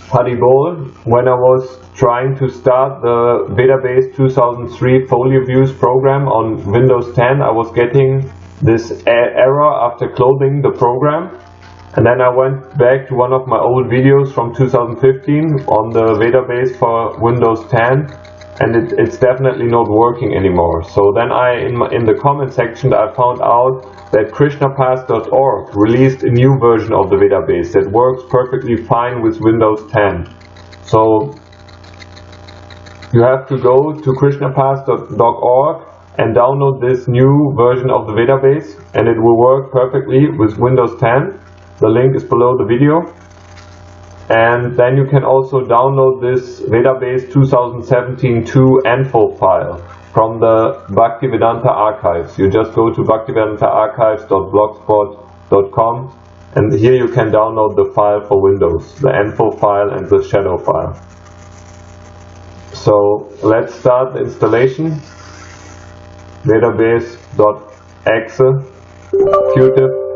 Haribol, when I was trying to start the Vedabase 2003 folio views program on Windows 10, I was getting this error after closing the program. And then I went back to one of my old videos from 2015 on the Vedabase for Windows 10, and it's definitely not working anymore. So then in the comment section I found out that krishnapath.org released a new version of the Vedabase that works perfectly fine with Windows 10. So you have to go to krishnapath.org and download this new version of the Vedabase, and it will work perfectly with Windows 10. The link is below the video. And then you can also download this Vedabase 2017-2 info file from the Bhaktivedanta archives. You just go to bhaktivedantaarchives.blogspot.com, and here you can download the file for Windows, the info file and the shadow file. So let's start the installation. Vedabase.exe, executive